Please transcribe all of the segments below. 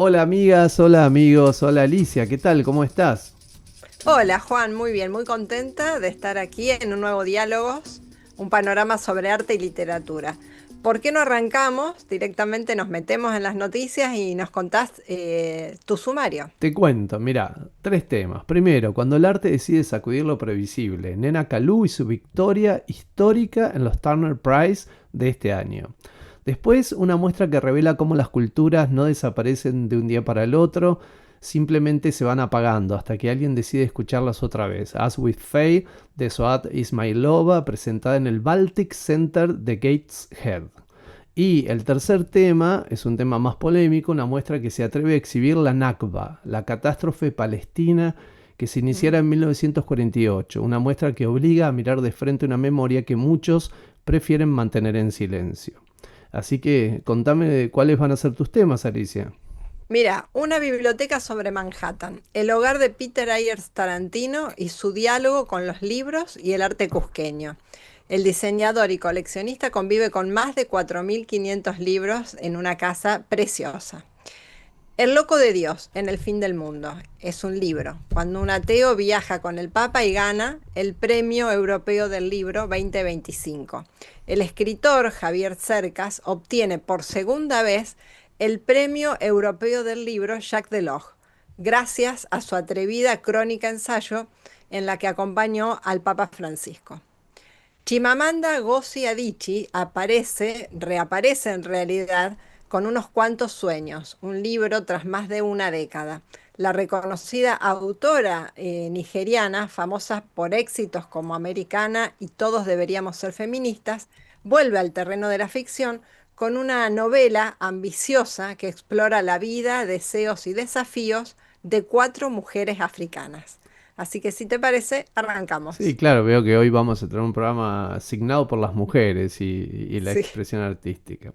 Hola amigas, hola amigos, hola Alicia, ¿qué tal? ¿Cómo estás? Hola Juan, muy bien, muy contenta de estar aquí en un nuevo Diálogos, un panorama sobre arte y literatura. ¿Por qué no arrancamos? Directamente nos metemos en las noticias y nos contás tu sumario. Te cuento, mira, tres temas. Primero, cuando el arte decide sacudir lo previsible, Nena Calú y su victoria histórica en los Turner Prize de este año. Después, una muestra que revela cómo las culturas no desaparecen de un día para el otro, simplemente se van apagando hasta que alguien decide escucharlas otra vez. As with Faye, de Soat Ismailova, presentada en el Baltic Center de Gateshead. Y el tercer tema es un tema más polémico, una muestra que se atreve a exhibir la Nakba, la catástrofe palestina que se iniciara en 1948, una muestra que obliga a mirar de frente una memoria que muchos prefieren mantener en silencio. Así que contame cuáles van a ser tus temas, Alicia. Mira, una biblioteca sobre Manhattan, el hogar de Peter Ayers Tarantino y su diálogo con los libros y el arte cusqueño. El diseñador y coleccionista convive con más de 4.500 libros en una casa preciosa. El loco de Dios en el fin del mundo es un libro. Cuando un ateo viaja con el Papa y gana el Premio Europeo del Libro 2025. El escritor Javier Cercas obtiene por segunda vez el Premio Europeo del Libro Jacques Delors, gracias a su atrevida crónica ensayo en la que acompañó al Papa Francisco. Chimamanda Ngozi Adichie reaparece en realidad con unos cuantos sueños, un libro tras más de una década. La reconocida autora nigeriana, famosa por éxitos como Americana y Todos deberíamos ser feministas, vuelve al terreno de la ficción con una novela ambiciosa que explora la vida, deseos y desafíos de cuatro mujeres africanas. Así que si te parece, Sí, arrancamos. claro, veo que hoy vamos a tener un programa asignado por las mujeres y la Sí. expresión artística.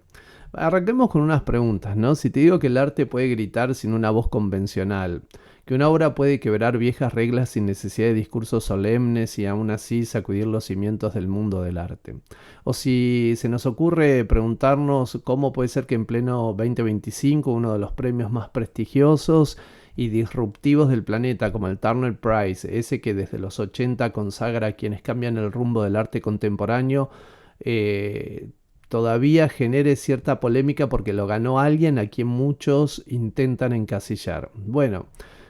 Arranquemos con unas preguntas, ¿no? Si te digo que el arte puede gritar sin una voz convencional, que una obra puede quebrar viejas reglas sin necesidad de discursos solemnes y aún así sacudir los cimientos del mundo del arte. O si se nos ocurre preguntarnos cómo puede ser que en pleno 2025 uno de los premios más prestigiosos y disruptivos del planeta como el Turner Prize, ese que desde los 80 consagra a quienes cambian el rumbo del arte contemporáneo, eh, todavía genere cierta polémica porque lo ganó alguien a quien muchos intentan encasillar. Bueno,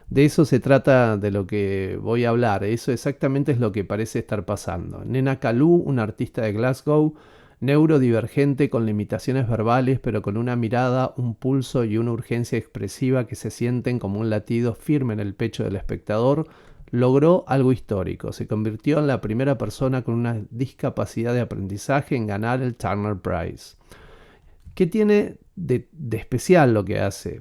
de eso se trata de lo que voy a hablar. Eso exactamente es lo que parece estar pasando. Nena Kalou, una artista de Glasgow, neurodivergente con limitaciones verbales, pero con una mirada, un pulso y una urgencia expresiva que se sienten como un latido firme en el pecho del espectador, logró algo histórico. Se convirtió en la primera persona con una discapacidad de aprendizaje en ganar el Turner Prize. ¿Qué tiene de especial lo que hace?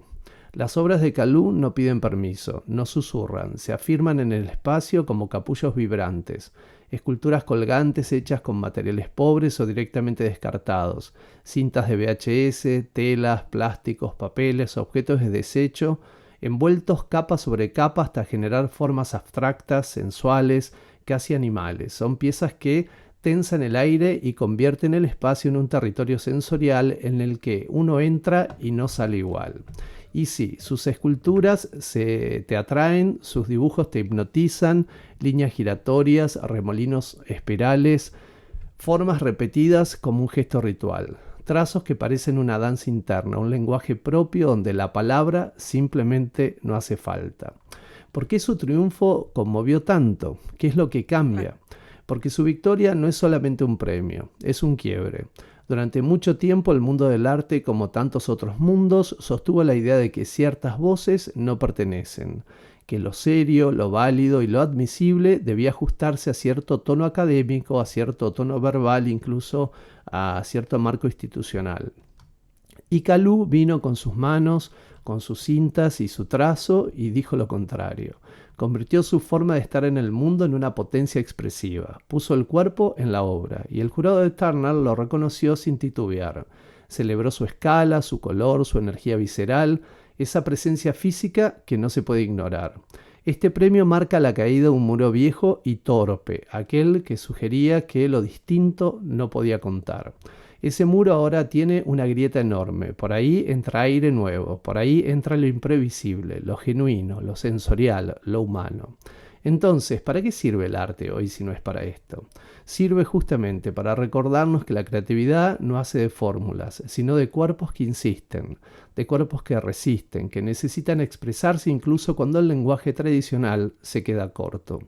Las obras de Calou no piden permiso, no susurran, se afirman en el espacio como capullos vibrantes, esculturas colgantes hechas con materiales pobres o directamente descartados, cintas de VHS, telas, plásticos, papeles, objetos de desecho, envueltos capa sobre capa hasta generar formas abstractas, sensuales, casi animales. Son piezas que tensan el aire y convierten el espacio en un territorio sensorial en el que uno entra y no sale igual. Y sí, sus esculturas te atraen, sus dibujos te hipnotizan, líneas giratorias, remolinos espirales, formas repetidas como un gesto ritual. Trazos que parecen una danza interna, un lenguaje propio donde la palabra simplemente no hace falta. ¿Por qué su triunfo conmovió tanto? ¿Qué es lo que cambia? Porque su victoria no es solamente un premio, es un quiebre. Durante mucho tiempo el mundo del arte, como tantos otros mundos, sostuvo la idea de que ciertas voces no pertenecen, que lo serio, lo válido y lo admisible debía ajustarse a cierto tono académico, a cierto tono verbal, incluso a cierto marco institucional. Y Calou vino con sus manos, con sus cintas y su trazo y dijo lo contrario. Convirtió su forma de estar en el mundo en una potencia expresiva. Puso el cuerpo en la obra y el jurado de Turner lo reconoció sin titubear. Celebró su escala, su color, su energía visceral, esa presencia física que no se puede ignorar. Este premio marca la caída de un muro viejo y torpe, aquel que sugería que lo distinto no podía contar. Ese muro ahora tiene una grieta enorme, por ahí entra aire nuevo, por ahí entra lo imprevisible, lo genuino, lo sensorial, lo humano. Entonces, ¿para qué sirve el arte hoy si no es para esto? Sirve justamente para recordarnos que la creatividad no hace de fórmulas, sino de cuerpos que insisten, de cuerpos que resisten, que necesitan expresarse incluso cuando el lenguaje tradicional se queda corto.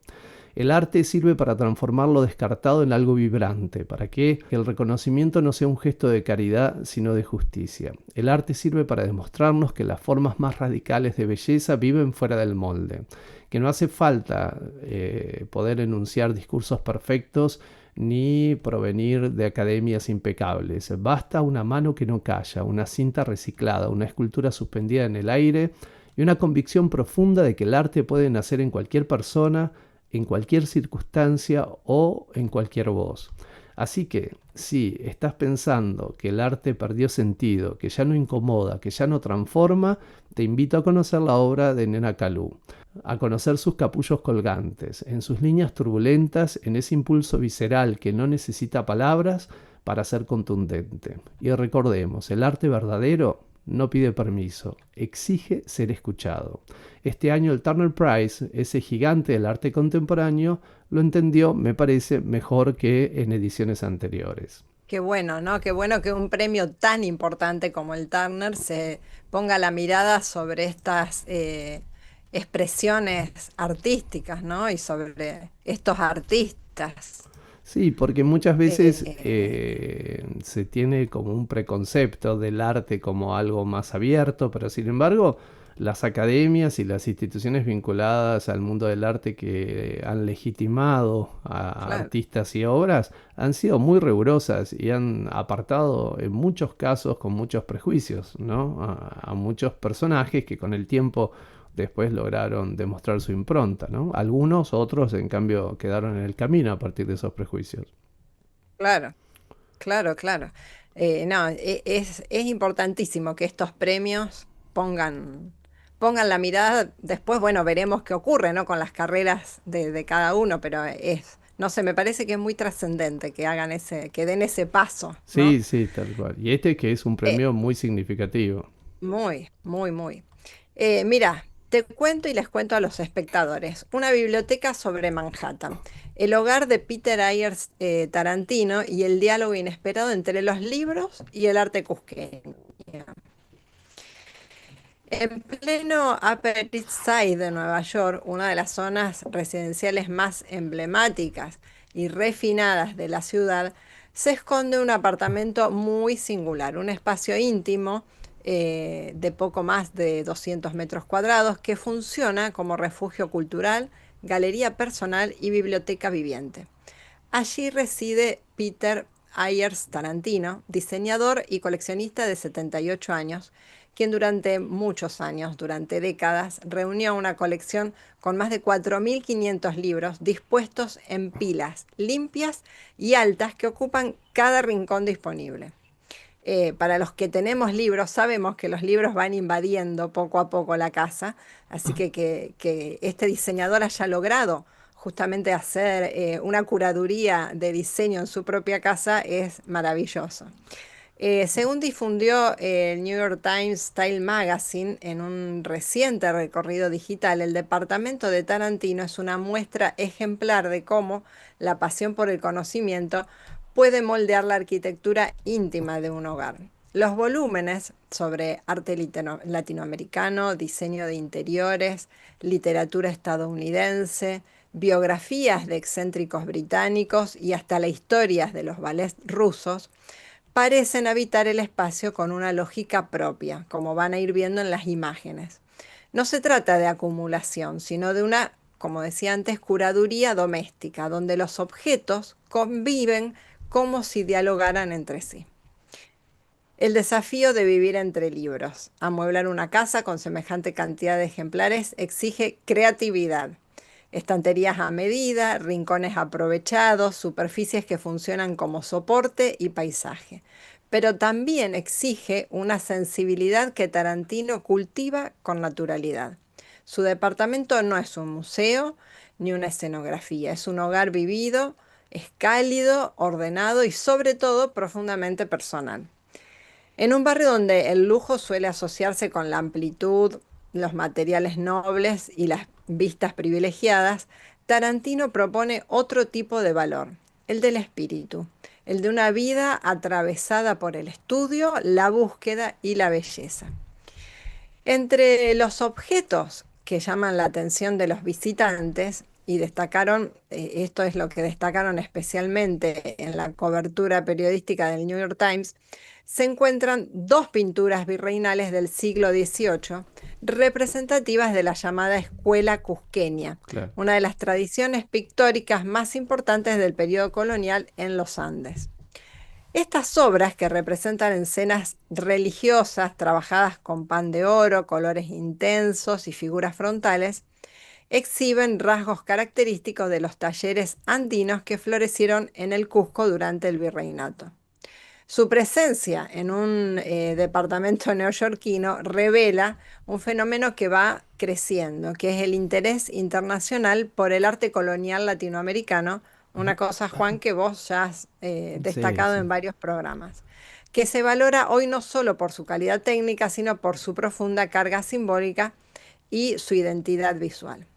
El arte sirve para transformar lo descartado en algo vibrante, para que el reconocimiento no sea un gesto de caridad, sino de justicia. El arte sirve para demostrarnos que las formas más radicales de belleza viven fuera del molde, que no hace falta poder enunciar discursos perfectos ni provenir de academias impecables. Basta una mano que no calla, una cinta reciclada, una escultura suspendida en el aire y una convicción profunda de que el arte puede nacer en cualquier persona, en cualquier circunstancia o en cualquier voz. Así que, si estás pensando que el arte perdió sentido, que ya no incomoda, que ya no transforma, te invito a conocer la obra de Nena Calú, a conocer sus capullos colgantes, en sus líneas turbulentas, en ese impulso visceral que no necesita palabras para ser contundente. Y recordemos, el arte verdadero no pide permiso, exige ser escuchado. Este año el Turner Prize, ese gigante del arte contemporáneo, lo entendió, me parece, mejor que en ediciones anteriores. Qué bueno, ¿no? Qué bueno que un premio tan importante como el Turner se ponga la mirada sobre estas expresiones artísticas, ¿no? Y sobre estos artistas. Sí, porque muchas veces Eh, se tiene como un preconcepto del arte como algo más abierto, pero sin embargo las academias y las instituciones vinculadas al mundo del arte que han legitimado a claro. artistas y obras han sido muy rigurosas y han apartado en muchos casos con muchos prejuicios, ¿no? A muchos personajes que con el tiempo después lograron demostrar su impronta, ¿no? Algunos, otros, en cambio, quedaron en el camino a partir de esos prejuicios. Claro, claro, claro. No, es importantísimo que estos premios pongan la mirada. Después, bueno, veremos qué ocurre, ¿no? Con las carreras de cada uno, pero no sé, me parece que es muy trascendente que hagan que den ese paso, ¿no? Sí, sí, tal cual. Y este que es un Eh, premio muy significativo. Muy, muy, muy. Mira, te cuento y les cuento a los espectadores. Una biblioteca sobre Manhattan. El hogar de Peter Ayers Tarantino y el diálogo inesperado entre los libros y el arte cusqueño. En pleno Upper East Side de Nueva York, una de las zonas residenciales más emblemáticas y refinadas de la ciudad, se esconde un apartamento muy singular, un espacio íntimo de poco más de 200 metros cuadrados que funciona como refugio cultural, galería personal y biblioteca viviente. Allí reside Peter Ayers Tarantino, diseñador y coleccionista de 78 años, quien durante muchos años, durante décadas, reunió una colección con más de 4.500 libros dispuestos en pilas limpias y altas que ocupan cada rincón disponible. Para los que tenemos libros, sabemos que los libros van invadiendo poco a poco la casa, así que este diseñador haya logrado justamente hacer una curaduría de diseño en su propia casa es maravilloso. Según difundió el New York Times Style Magazine en un reciente recorrido digital, el departamento de Tarantino es una muestra ejemplar de cómo la pasión por el conocimiento puede moldear la arquitectura íntima de un hogar. Los volúmenes sobre arte latinoamericano, diseño de interiores, literatura estadounidense, biografías de excéntricos británicos y hasta las historias de los ballets rusos parecen habitar el espacio con una lógica propia, como van a ir viendo en las imágenes. No se trata de acumulación, sino de una, como decía antes, curaduría doméstica, donde los objetos conviven como si dialogaran entre sí. El desafío de vivir entre libros. Amueblar una casa con semejante cantidad de ejemplares exige creatividad. Estanterías a medida, rincones aprovechados, superficies que funcionan como soporte y paisaje. Pero también exige una sensibilidad que Tarantino cultiva con naturalidad. Su departamento no es un museo ni una escenografía, es un hogar vivido Es cálido, ordenado y sobre todo profundamente personal. En un barrio donde el lujo suele asociarse con la amplitud, los materiales nobles y las vistas privilegiadas, Tarantino propone otro tipo de valor, el del espíritu, el de una vida atravesada por el estudio, la búsqueda y la belleza. Entre los objetos que llaman la atención de los visitantes, y destacaron, esto es lo que destacaron especialmente en la cobertura periodística del New York Times, se encuentran dos pinturas virreinales del siglo XVIII, representativas de la llamada escuela cusqueña, Claro. una de las tradiciones pictóricas más importantes del periodo colonial en los Andes. Estas obras, que representan escenas religiosas trabajadas con pan de oro, colores intensos y figuras frontales, exhiben rasgos característicos de los talleres andinos que florecieron en el Cusco durante el virreinato. Su presencia en un departamento neoyorquino revela un fenómeno que va creciendo, que es el interés internacional por el arte colonial latinoamericano, una cosa, Juan, que vos ya has Sí, destacado sí. en varios programas, que se valora hoy no solo por su calidad técnica, sino por su profunda carga simbólica y su identidad visual.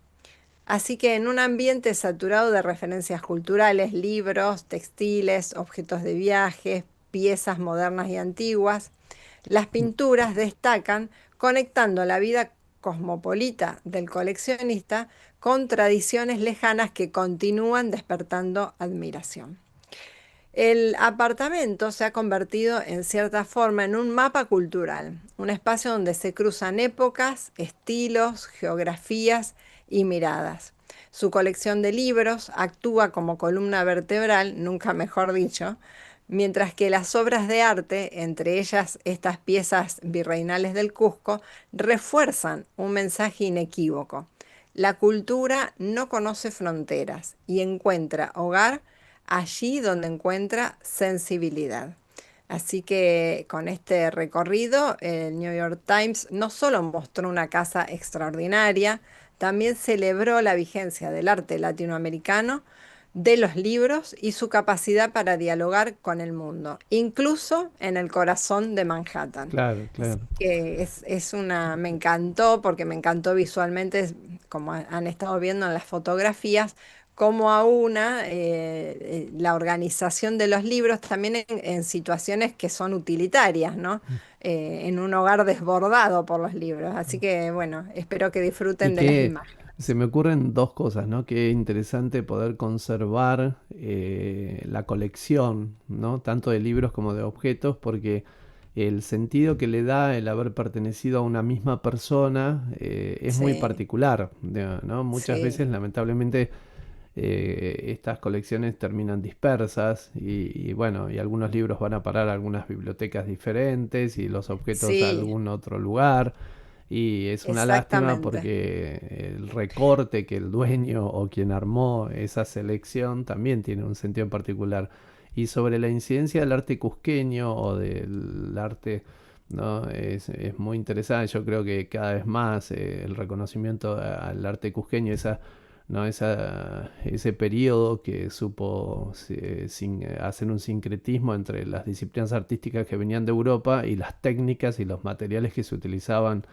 Así que en un ambiente saturado de referencias culturales, libros, textiles, objetos de viajes, piezas modernas y antiguas, las pinturas destacan conectando la vida cosmopolita del coleccionista con tradiciones lejanas que continúan despertando admiración. El apartamento se ha convertido en cierta forma en un mapa cultural, un espacio donde se cruzan épocas, estilos, geografías y miradas. Su colección de libros actúa como columna vertebral, nunca mejor dicho, mientras que las obras de arte, entre ellas estas piezas virreinales del Cusco, refuerzan un mensaje inequívoco. La cultura no conoce fronteras y encuentra hogar allí donde encuentra sensibilidad. Así que con este recorrido, el New York Times no solo mostró una casa extraordinaria, también celebró la vigencia del arte latinoamericano, de los libros y su capacidad para dialogar con el mundo, incluso en el corazón de Manhattan. Claro, Así claro. que me encantó porque me encantó visualmente, como han estado viendo en las fotografías, como la organización de los libros también en situaciones que son utilitarias, ¿no? En un hogar desbordado por los libros. Así que bueno, espero que Y disfruten de las que imágenes. se me ocurren dos cosas, ¿no? Qué interesante poder conservar la colección, ¿no? Tanto de libros como de objetos, porque el sentido que le da el haber pertenecido a una misma persona es muy Sí, particular, ¿no? Muchas sí, veces, lamentablemente, estas colecciones terminan dispersas y bueno, y algunos libros van a parar a algunas bibliotecas diferentes y los objetos a sí, algún otro lugar. Y es una lástima exactamente. porque el recorte que el dueño o quien armó esa selección también tiene un sentido en particular. Y sobre la incidencia del arte cusqueño o del arte, ¿no? Es muy interesante. Yo creo que cada vez más el reconocimiento al arte cusqueño, ¿no? Ese periodo que supo hacer un sincretismo entre las disciplinas artísticas que venían de Europa y las técnicas y los materiales que se utilizaban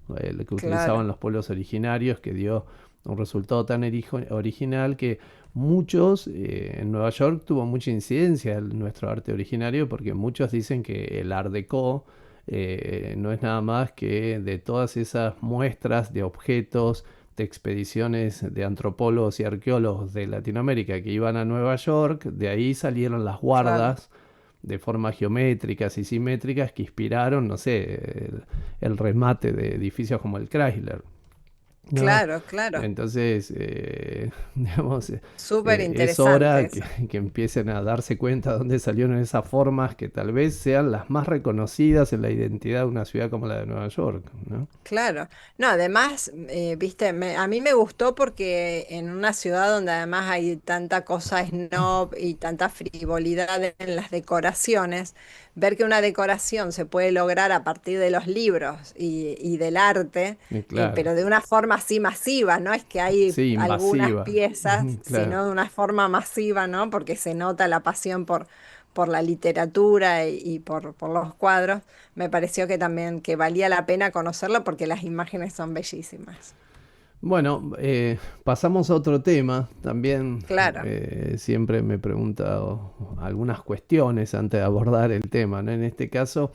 que utilizaban Claro, los pueblos originarios, que dio un resultado tan original que muchos, en Nueva York tuvo mucha incidencia en nuestro arte originario, porque muchos dicen que el Art Deco no es nada más que de todas esas muestras de objetos, de expediciones de antropólogos y arqueólogos de Latinoamérica que iban a Nueva York, de ahí salieron las claro, guardas de formas geométricas y simétricas que inspiraron, no sé, el remate de edificios como el Chrysler, ¿no? claro, claro. Entonces, digamos, Súper es interesante hora eso. que empiecen a darse cuenta de dónde salieron esas formas que tal vez sean las más reconocidas en la identidad de una ciudad como la de Nueva York, ¿no? Claro. No, además, viste, a mí me gustó porque en una ciudad donde además hay tanta cosa snob y tanta frivolidad en las decoraciones, ver que una decoración se puede lograr a partir de los libros y del arte, Claro, pero de una forma así masiva, no es que hay sí, algunas invasiva. piezas, Claro. sino de una forma masiva, ¿no? Porque se nota la pasión por la literatura y por los cuadros. Me pareció que también que valía la pena conocerlo porque las imágenes son bellísimas. Bueno, pasamos a otro tema. También Claro, siempre me he preguntado algunas cuestiones antes de abordar el tema, ¿no? En este caso,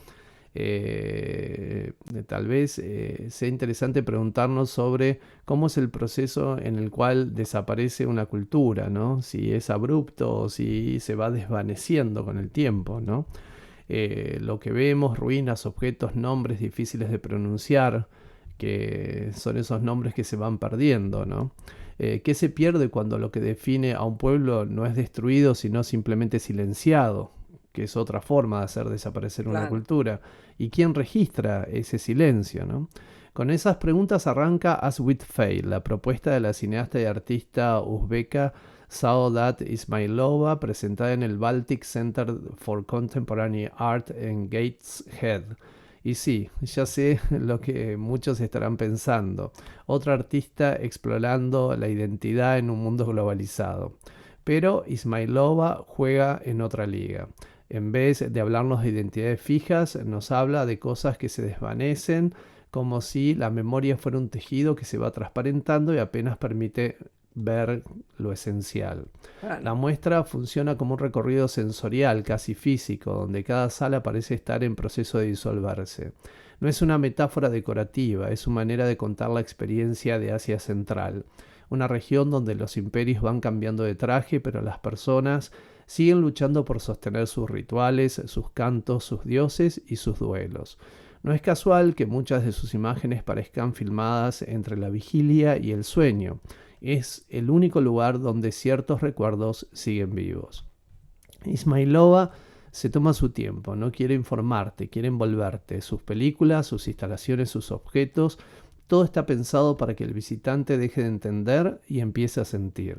tal vez sea interesante preguntarnos sobre cómo es el proceso en el cual desaparece una cultura, ¿no? Si es abrupto o si se va desvaneciendo con el tiempo, ¿no? Lo que vemos, ruinas, objetos, nombres difíciles de pronunciar, que son esos nombres que se van perdiendo, ¿no? ¿Qué se pierde cuando lo que define a un pueblo no es destruido, sino simplemente silenciado? Que es otra forma de hacer desaparecer una claro. cultura. ¿Y quién registra ese silencio, no? Con esas preguntas arranca As With Fail, la propuesta de la cineasta y artista uzbeka Saodat Ismailova, presentada en el Baltic Center for Contemporary Art en Gateshead. Y sí, ya sé lo que muchos estarán pensando. Otra artista explorando la identidad en un mundo globalizado. Pero Ismailova juega en otra liga. En vez de hablarnos de identidades fijas, nos habla de cosas que se desvanecen, como si la memoria fuera un tejido que se va transparentando y apenas permite ver lo esencial. Claro. La muestra funciona como un recorrido sensorial, casi físico, donde cada sala parece estar en proceso de disolverse. No es una metáfora decorativa, es su manera de contar la experiencia de Asia Central, una región donde los imperios van cambiando de traje, pero las personas siguen luchando por sostener sus rituales, sus cantos, sus dioses y sus duelos. No es casual que muchas de sus imágenes parezcan filmadas entre la vigilia y el sueño. Es el único lugar donde ciertos recuerdos siguen vivos. Ismailova se toma su tiempo, no quiere informarte, quiere envolverte. Sus películas, sus instalaciones, sus objetos, todo está pensado para que el visitante deje de entender y empiece a sentir.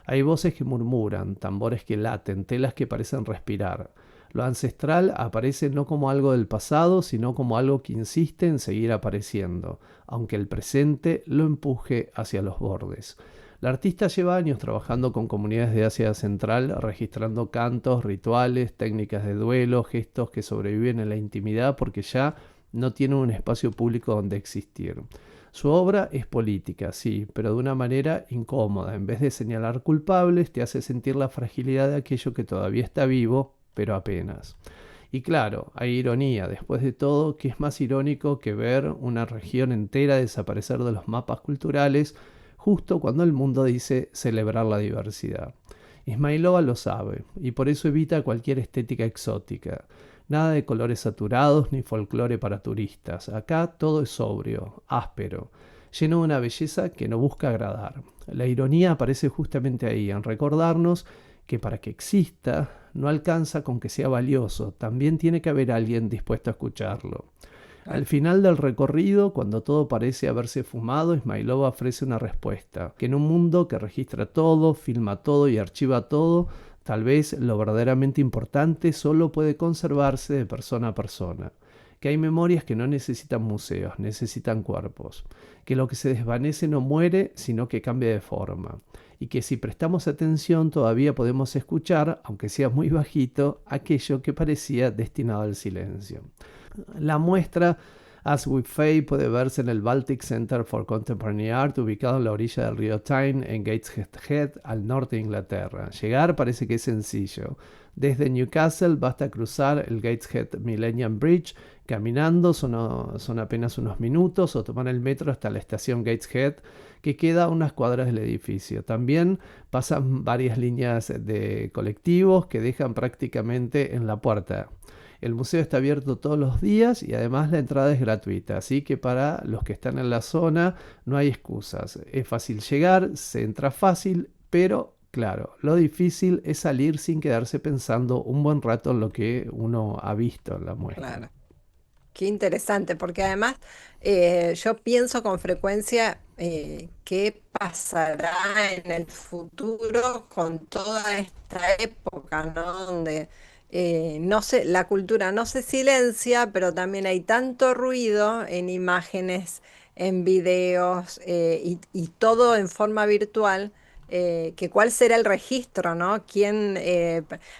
Hay voces que murmuran, tambores que laten, telas que parecen respirar. Lo ancestral aparece no como algo del pasado, sino como algo que insiste en seguir apareciendo, aunque el presente lo empuje hacia los bordes. La artista lleva años trabajando con comunidades de Asia Central, registrando cantos, rituales, técnicas de duelo, gestos que sobreviven en la intimidad porque ya no tienen un espacio público donde existir. Su obra es política, sí, pero de una manera incómoda. En vez de señalar culpables, te hace sentir la fragilidad de aquello que todavía está vivo, pero apenas. Y claro, hay ironía. Después de todo, ¿qué es más irónico que ver una región entera desaparecer de los mapas culturales justo cuando el mundo dice celebrar la diversidad? Ismailova lo sabe y por eso evita cualquier estética exótica. Nada de colores saturados ni folclore para turistas. Acá todo es sobrio, áspero, lleno de una belleza que no busca agradar. La ironía aparece justamente ahí, en recordarnos que para que exista no alcanza con que sea valioso, también tiene que haber alguien dispuesto a escucharlo. Al Claro. final del recorrido, cuando todo parece haberse fumado, Ismailova ofrece una respuesta, que en un mundo que registra todo, filma todo y archiva todo, tal vez lo verdaderamente importante solo puede conservarse de persona a persona. Que hay memorias que no necesitan museos, necesitan cuerpos. Que lo que se desvanece no muere, sino que cambia de forma. Y que si prestamos atención todavía podemos escuchar, aunque sea muy bajito, aquello que parecía destinado al silencio. La muestra As With Faye puede verse en el Baltic Center for Contemporary Art, ubicado en la orilla del río Tyne, en Gateshead, al norte de Inglaterra. Llegar parece que es sencillo. Desde Newcastle basta cruzar el Gateshead Millennium Bridge. Caminando son apenas unos minutos o tomar el metro hasta la estación Gateshead, que queda a unas cuadras del edificio. También pasan varias líneas de colectivos que dejan prácticamente en la puerta. El museo está abierto todos los días y además la entrada es gratuita, así que para los que están en la zona no hay excusas. Es fácil llegar, se entra fácil, pero claro, lo difícil es salir sin quedarse pensando un buen rato en lo que uno ha visto en la muestra. Claro. Qué interesante, porque además yo pienso con frecuencia qué pasará en el futuro con toda esta época, ¿no? Donde No se, la cultura no se silencia, pero también hay tanto ruido en imágenes, en videos y todo en forma virtual. Que cuál será el registro, ¿no?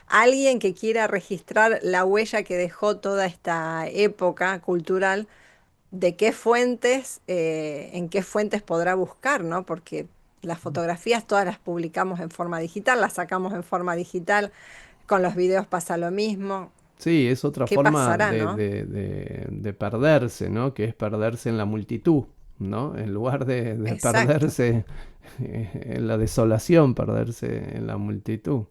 Alguien que quiera registrar la huella que dejó toda esta época cultural, de qué fuentes, en qué fuentes podrá buscar, ¿no? Porque las fotografías todas las publicamos en forma digital, las sacamos en forma digital, con los videos pasa lo mismo. Sí, es otra ¿Qué forma pasará, no? de perderse, ¿no? Que es perderse en la multitud, ¿no? En lugar de Exacto, perderse en la desolación, perderse en la multitud.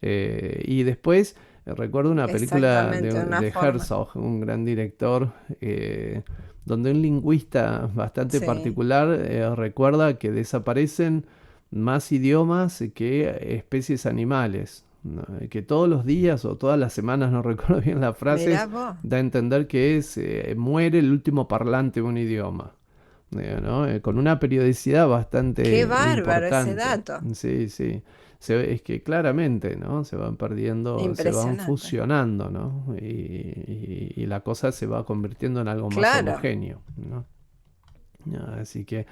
Y después recuerdo una película exactamente, una de forma. Herzog, un gran director, donde un lingüista bastante Sí, particular recuerda que desaparecen más idiomas que especies animales, ¿no? Que todos los días o todas las semanas, no recuerdo bien las mirá frases, vos. da a entender que muere el último parlante de un idioma. ¿No? Con una periodicidad Qué bastante bárbaro ese importante. dato. Sí, sí. Es que claramente, ¿no? Se van perdiendo, se van Impresionante. fusionando, ¿no? Y la cosa se va convirtiendo en algo más Claro, homogéneo, ¿no? Así que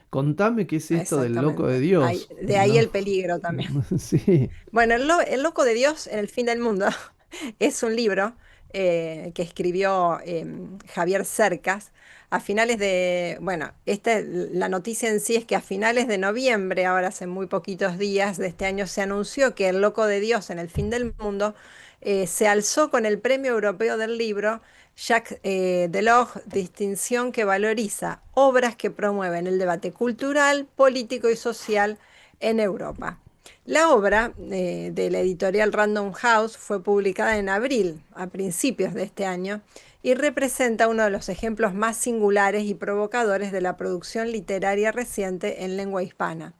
contame qué es esto del loco de exactamente. Dios, De ahí ¿no? el peligro también. Sí. Bueno, El Loco de Dios en el fin del mundo es un libro que escribió Javier Cercas a finales de, bueno, la noticia en sí es que a finales de noviembre, ahora hace muy poquitos días de este año, se anunció que El Loco de Dios en el fin del mundo se alzó con el Premio Europeo del Libro Jacques Delors, distinción que valoriza obras que promueven el debate cultural, político y social en Europa. La obra de la editorial Random House fue publicada en abril, a principios de este año, y representa uno de los ejemplos más singulares y provocadores de la producción literaria reciente en lengua hispana.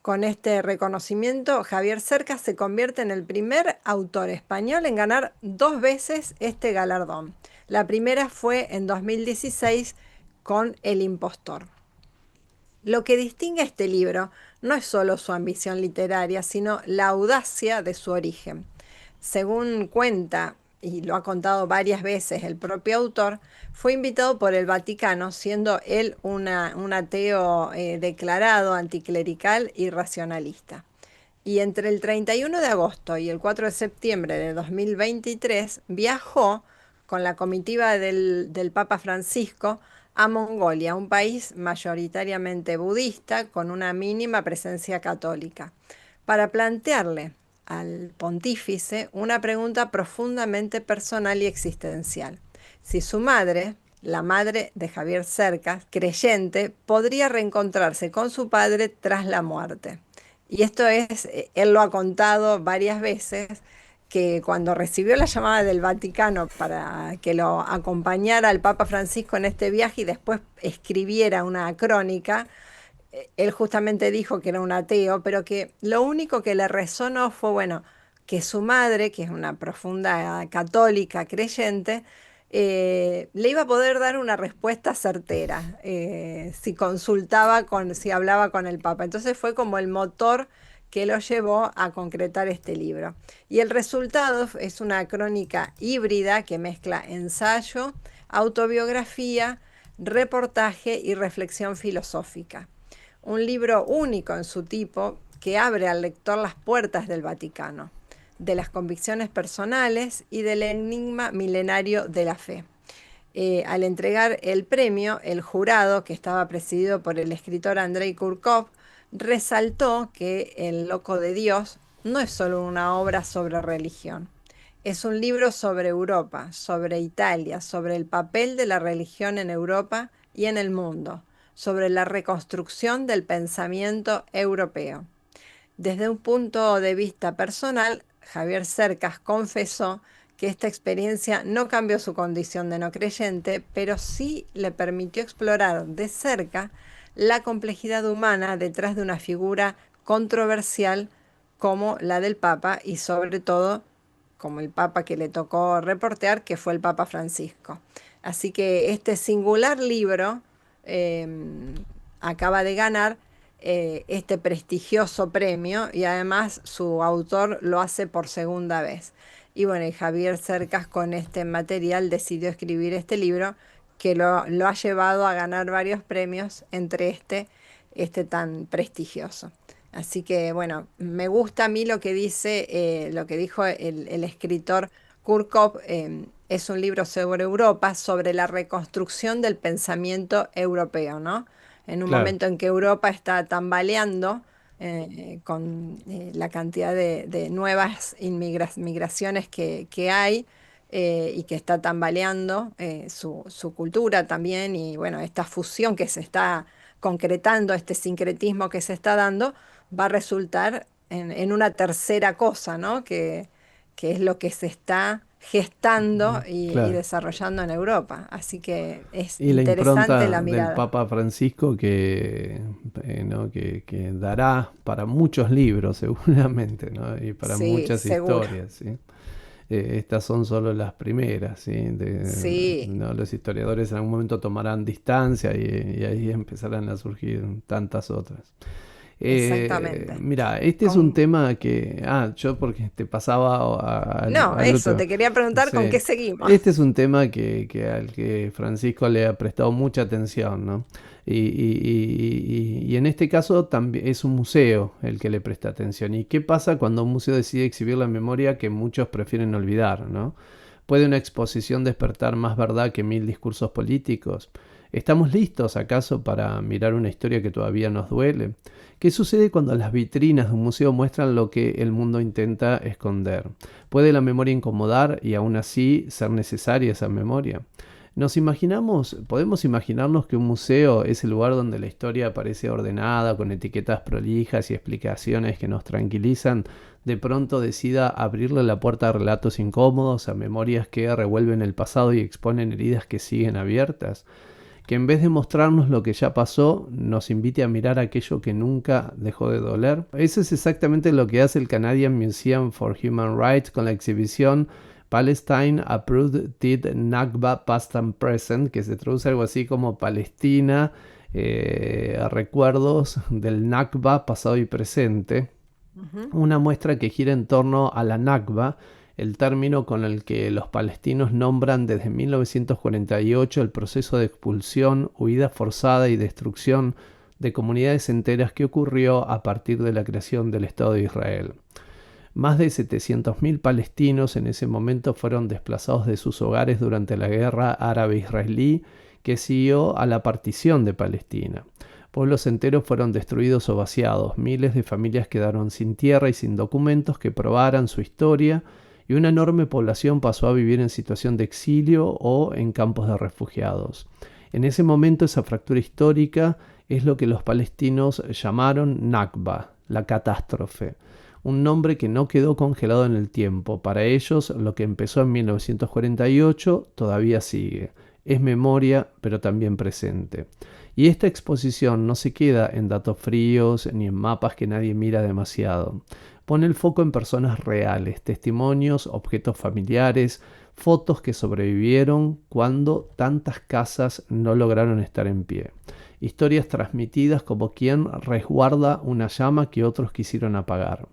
Con este reconocimiento, Javier Cercas se convierte en el primer autor español en ganar dos veces este galardón. La primera fue en 2016 con El Impostor. Lo que distingue a este libro no es solo su ambición literaria, sino la audacia de su origen. Según cuenta, y lo ha contado varias veces el propio autor, fue invitado por el Vaticano, siendo él un ateo declarado, anticlerical y racionalista. Y entre el 31 de agosto y el 4 de septiembre de 2023 viajó con la comitiva del Papa Francisco a Mongolia, un país mayoritariamente budista con una mínima presencia católica, para plantearle al pontífice una pregunta profundamente personal y existencial. Si su madre, la madre de Javier Cercas, creyente, podría reencontrarse con su padre tras la muerte. Y esto es, él lo ha contado varias veces, que cuando recibió la llamada del Vaticano para que lo acompañara al Papa Francisco en este viaje y después escribiera una crónica, él justamente dijo que era un ateo, pero que lo único que le resonó fue, bueno, que su madre, que es una profunda católica creyente, le iba a poder dar una respuesta certera si consultaba si hablaba con el Papa. Entonces fue como el motor que lo llevó a concretar este libro. Y el resultado es una crónica híbrida que mezcla ensayo, autobiografía, reportaje y reflexión filosófica. Un libro único en su tipo que abre al lector las puertas del Vaticano, de las convicciones personales y del enigma milenario de la fe. Al entregar el premio, el jurado, que estaba presidido por el escritor Andrei Kurkov, resaltó que El Loco de Dios no es solo una obra sobre religión, es un libro sobre Europa, sobre Italia, sobre el papel de la religión en Europa y en el mundo, sobre la reconstrucción del pensamiento europeo. Desde un punto de vista personal, Javier Cercas confesó que esta experiencia no cambió su condición de no creyente, pero sí le permitió explorar de cerca la complejidad humana detrás de una figura controversial como la del Papa y sobre todo como el Papa que le tocó reportear, que fue el Papa Francisco. Así que este singular libro eh, acaba de ganar este prestigioso premio y además su autor lo hace por segunda vez. Y bueno, y Javier Cercas con este material decidió escribir este libro que lo ha llevado a ganar varios premios, entre este tan prestigioso. Así que bueno, me gusta a mí lo que dice, lo que dijo el escritor Kurkov. Es un libro sobre Europa, sobre la reconstrucción del pensamiento europeo, ¿no? En un Claro. momento en que Europa está tambaleando con la cantidad de nuevas migraciones que hay, y que está tambaleando su cultura también, y bueno, esta fusión que se está concretando, este sincretismo que se está dando, va a resultar en una tercera cosa, ¿no? Que es lo que se está gestando y Claro. desarrollando en Europa. Así que es Y la interesante la impronta del mirada. Papa Francisco ¿no? que dará para muchos libros seguramente, ¿no? Y para Sí, muchas seguro. historias, ¿sí? Estas son solo las primeras, ¿sí? Sí, ¿No? Los historiadores en algún momento tomarán distancia y ahí empezarán a surgir tantas otras. exactamente. Mira, este es un Con... tema que... yo porque te pasaba No, al eso, otro. te quería preguntar con Sí. qué seguimos. Este es un tema al que Francisco le ha prestado mucha atención, ¿no? Y en este caso también es un museo el que le presta atención. ¿Y qué pasa cuando un museo decide exhibir la memoria que muchos prefieren olvidar, ¿no? ¿Puede una exposición despertar más verdad que 1000 discursos políticos? ¿Estamos listos acaso para mirar una historia que todavía nos duele? ¿Qué sucede cuando las vitrinas de un museo muestran lo que el mundo intenta esconder? ¿Puede la memoria incomodar y aún así ser necesaria esa memoria? Podemos imaginarnos que un museo es el lugar donde la historia aparece ordenada, con etiquetas prolijas y explicaciones que nos tranquilizan, de pronto decida abrirle la puerta a relatos incómodos, a memorias que revuelven el pasado y exponen heridas que siguen abiertas, que en vez de mostrarnos lo que ya pasó, nos invite a mirar aquello que nunca dejó de doler. Eso es exactamente lo que hace el Canadian Museum for Human Rights con la exhibición Palestine Approved Did Nakba Past and Present, que se traduce algo así como Palestina, recuerdos del Nakba pasado y presente. Ujú. Una muestra que gira en torno a la Nakba, el término con el que los palestinos nombran desde 1948 el proceso de expulsión, huida forzada y destrucción de comunidades enteras que ocurrió a partir de la creación del Estado de Israel. Más de 700.000 palestinos en ese momento fueron desplazados de sus hogares durante la guerra árabe-israelí que siguió a la partición de Palestina. Pueblos enteros fueron destruidos o vaciados, miles de familias quedaron sin tierra y sin documentos que probaran su historia, y una enorme población pasó a vivir en situación de exilio o en campos de refugiados. En ese momento esa fractura histórica es lo que los palestinos llamaron Nakba, la catástrofe, un nombre que no quedó congelado en el tiempo. Para ellos lo que empezó en 1948 todavía sigue. Es memoria, pero también presente. Y esta exposición no se queda en datos fríos ni en mapas que nadie mira demasiado. Pone el foco en personas reales, testimonios, objetos familiares, fotos que sobrevivieron cuando tantas casas no lograron estar en pie. Historias transmitidas como quien resguarda una llama que otros quisieron apagar.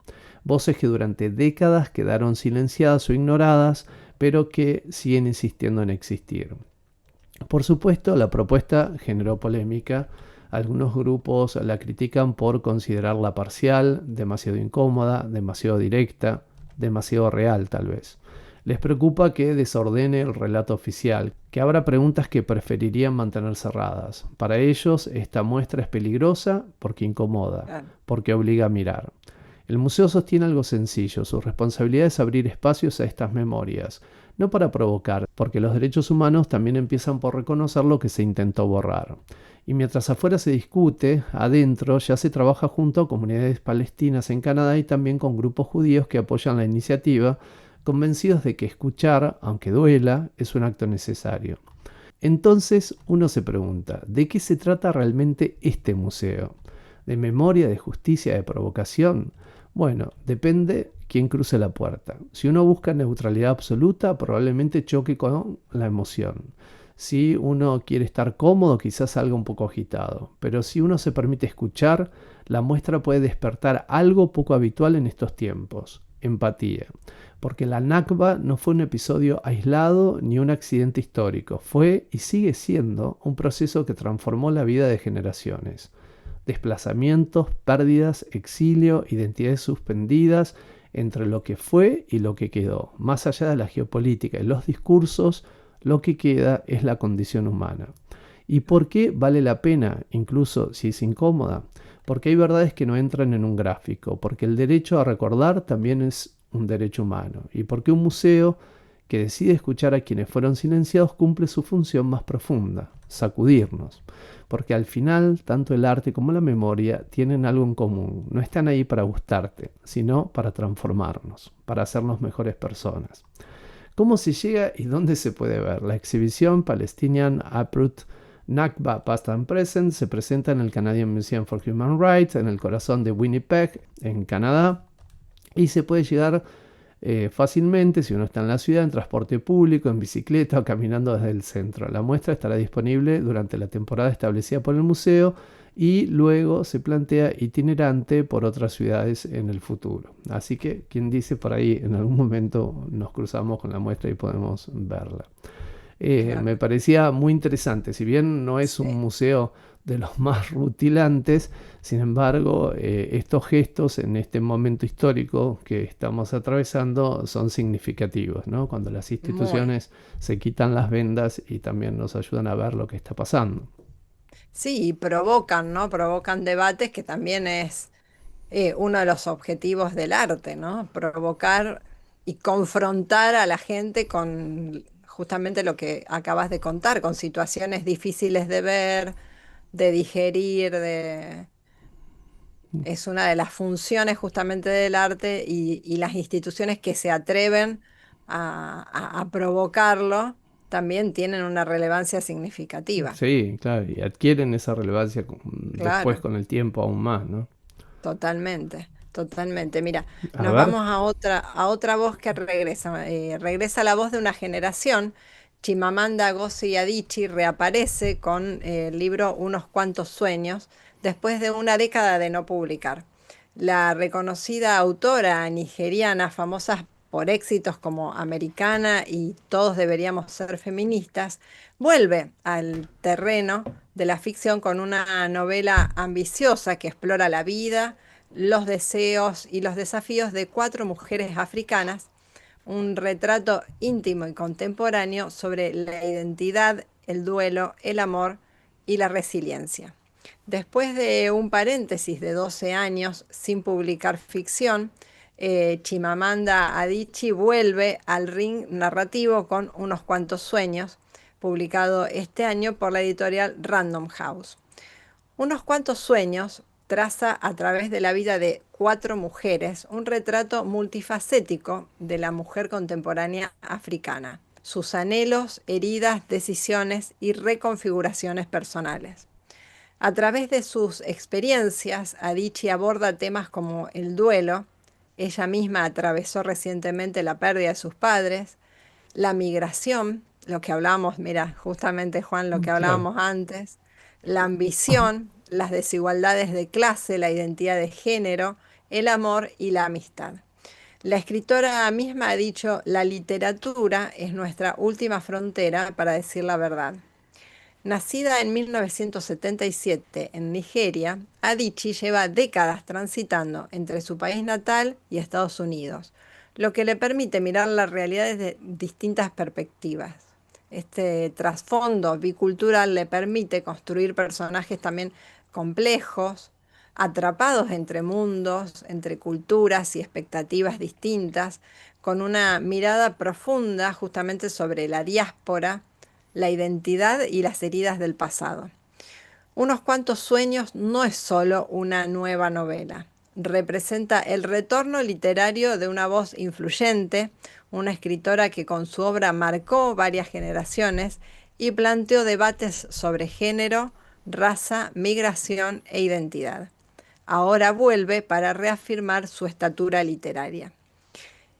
Voces que durante décadas quedaron silenciadas o ignoradas, pero que siguen insistiendo en existir. Por supuesto, la propuesta generó polémica. Algunos grupos la critican por considerarla parcial, demasiado incómoda, demasiado directa, demasiado real tal vez. Les preocupa que desordene el relato oficial, que abra preguntas que preferirían mantener cerradas. Para ellos, esta muestra es peligrosa porque incomoda, Claro. porque obliga a mirar. El museo sostiene algo sencillo: su responsabilidad es abrir espacios a estas memorias, no para provocar, porque los derechos humanos también empiezan por reconocer lo que se intentó borrar. Y mientras afuera se discute, adentro ya se trabaja junto a comunidades palestinas en Canadá y también con grupos judíos que apoyan la iniciativa, convencidos de que escuchar, aunque duela, es un acto necesario. Entonces uno se pregunta, ¿de qué se trata realmente este museo? ¿De memoria, de justicia, de provocación? Bueno, depende quién cruce la puerta. Si uno busca neutralidad absoluta, probablemente choque con la emoción. Si uno quiere estar cómodo, quizás salga un poco agitado. Pero si uno se permite escuchar, la muestra puede despertar algo poco habitual en estos tiempos: empatía. porque la Nakba no fue un episodio aislado ni un accidente histórico, fue y sigue siendo un proceso que transformó la vida de generaciones. Desplazamientos, pérdidas, exilio, identidades suspendidas entre lo que fue y lo que quedó. Más allá de la geopolítica y los discursos, lo que queda es la condición humana. ¿Y por qué vale la pena, incluso si es incómoda? Porque hay verdades que no entran en un gráfico, porque el derecho a recordar también es un derecho humano, y porque un museo que decide escuchar a quienes fueron silenciados cumple su función más profunda, sacudirnos. Porque al final, tanto el arte como la memoria tienen algo en común. No están ahí para gustarte, sino para transformarnos, para hacernos mejores personas. ¿Cómo se llega y dónde se puede ver? La exhibición Palestinian Uproot Nakba Past and Present se presenta en el Canadian Museum for Human Rights, en el corazón de Winnipeg, en Canadá, y se puede llegar fácilmente si uno está en la ciudad, en transporte público, en bicicleta o caminando desde el centro. La muestra estará disponible durante la temporada establecida por el museo y luego se plantea itinerante por otras ciudades en el futuro. Así que, quien dice por ahí, en algún momento nos cruzamos con la muestra y podemos verla. Claro, Me parecía muy interesante, si bien no es un sí, museo de los más rutilantes, sin embargo, estos gestos en este momento histórico que estamos atravesando son significativos, ¿no? Cuando las muy. instituciones se quitan las vendas y también nos ayudan a ver lo que está pasando. Sí, y provocan, ¿no? Provocan debates que también es uno de los objetivos del arte, ¿no? Provocar y confrontar a la gente con justamente lo que acabas de contar, con situaciones difíciles de ver, de digerir, es una de las funciones justamente del arte y las instituciones que se atreven a provocarlo también tienen una relevancia significativa. Sí, claro, y adquieren esa relevancia después Claro. con el tiempo aún más, ¿no? Totalmente, totalmente. Mira, A nos ver, vamos a otra voz que regresa. Regresa la voz de una generación. Chimamanda Ngozi Adichie reaparece con el libro Unos cuantos sueños, después de una década de no publicar. La reconocida autora nigeriana, famosa por éxitos como Americana y Todos deberíamos ser feministas, vuelve al terreno de la ficción con una novela ambiciosa que explora la vida, los deseos y los desafíos de cuatro mujeres africanas, un retrato íntimo y contemporáneo sobre la identidad, el duelo, el amor y la resiliencia. Después de un paréntesis de 12 años sin publicar ficción, Chimamanda Adichie vuelve al ring narrativo con Unos cuantos sueños, publicado este año por la editorial Random House. Unos cuantos sueños traza a través de la vida de cuatro mujeres un retrato multifacético de la mujer contemporánea africana, sus anhelos, heridas, decisiones y reconfiguraciones personales. A través de sus experiencias, Adichie aborda temas como el duelo, ella misma atravesó recientemente la pérdida de sus padres, la migración, lo que hablábamos, mira, justamente Juan, lo que claro. hablábamos antes, la ambición, las desigualdades de clase, la identidad de género, el amor y la amistad. La escritora misma ha dicho, la literatura es nuestra última frontera para decir la verdad. Nacida en 1977 en Nigeria, Adichie lleva décadas transitando entre su país natal y Estados Unidos, lo que le permite mirar la realidad desde distintas perspectivas. Este trasfondo bicultural le permite construir personajes también complejos, atrapados entre mundos, entre culturas y expectativas distintas, con una mirada profunda justamente sobre la diáspora, la identidad y las heridas del pasado. Unos cuantos sueños no es solo una nueva novela. Representa el retorno literario de una voz influyente, una escritora que con su obra marcó varias generaciones y planteó debates sobre género, raza, migración e identidad. Ahora vuelve para reafirmar su estatura literaria.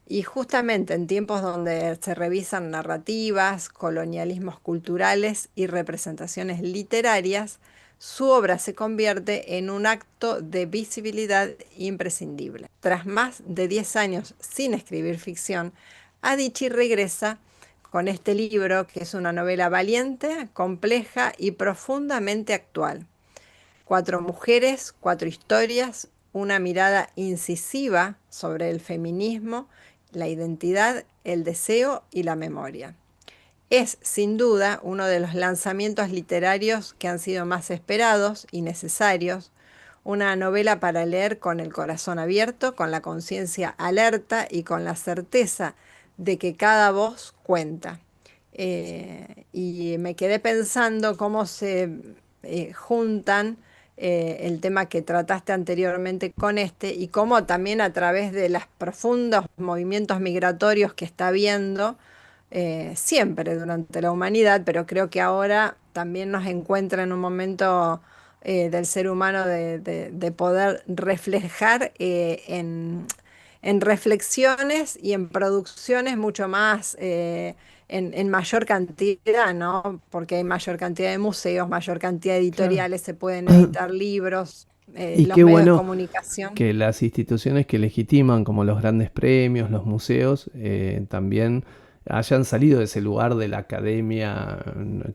Y justamente en tiempos donde se revisan narrativas, colonialismos culturales y representaciones literarias, su obra se convierte en un acto de visibilidad imprescindible. Tras más de 10 años sin escribir ficción, Adichie regresa con este libro, que es una novela valiente, compleja y profundamente actual. 4 mujeres, 4 historias, una mirada incisiva sobre el feminismo, la identidad, el deseo y la memoria. Es, sin duda, uno de los lanzamientos literarios que han sido más esperados y necesarios, una novela para leer con el corazón abierto, con la conciencia alerta y con la certeza de que cada voz cuenta. Y me quedé pensando cómo se juntan el tema que trataste anteriormente con este y cómo también a través de los profundos movimientos migratorios que está habiendo, siempre durante la humanidad, pero creo que ahora también nos encuentra en un momento del ser humano de poder reflejar en reflexiones y en producciones mucho más, en mayor cantidad, ¿no? Porque hay mayor cantidad de museos, mayor cantidad de Claro. editoriales, se pueden editar libros, Y los qué medios de bueno comunicación. que las instituciones que legitiman, como los grandes premios, los museos, también hayan salido de ese lugar de la academia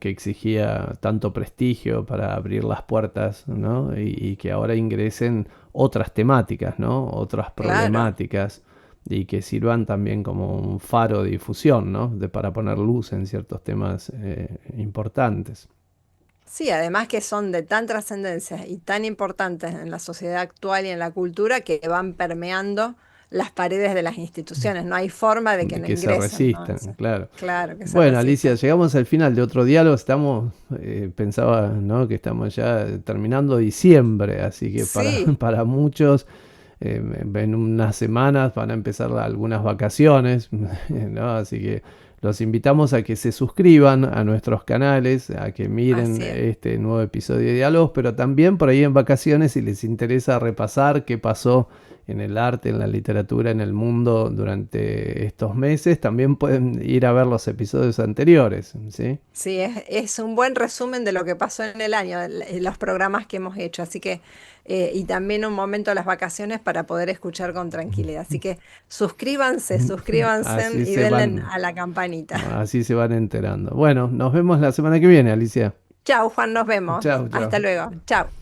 que exigía tanto prestigio para abrir las puertas, ¿no? Y que ahora ingresen otras temáticas, ¿no? Otras Claro. problemáticas y que sirvan también como un faro de difusión, ¿no? Para poner luz en ciertos temas importantes. Sí, además que son de tan trascendencia y tan importantes en la sociedad actual y en la cultura que van permeando las paredes de las instituciones. No hay forma de que De no que se ingresen, ¿no? resistan, claro. Claro, que se Bueno, Alicia, resistan. llegamos al final de otro diálogo. Estamos, pensaba, ¿no? Que estamos ya terminando diciembre, así que Sí, para muchos en unas semanas van a empezar algunas vacaciones, ¿no? Así que los invitamos a que se suscriban a nuestros canales, a que miren así es. este nuevo episodio de Diálogos, pero también por ahí en vacaciones, si les interesa repasar qué pasó en el arte, en la literatura, en el mundo durante estos meses, también pueden ir a ver los episodios anteriores, ¿sí? Sí, es un buen resumen de lo que pasó en el año, los programas que hemos hecho. Así que, y también un momento de las vacaciones para poder escuchar con tranquilidad. Así que suscríbanse, suscríbanse Así y se denle van, a la campanita. así se van enterando. Bueno, nos vemos la semana que viene, Alicia. Chau, Juan, nos vemos. Chao, Hasta chao. luego. Chau.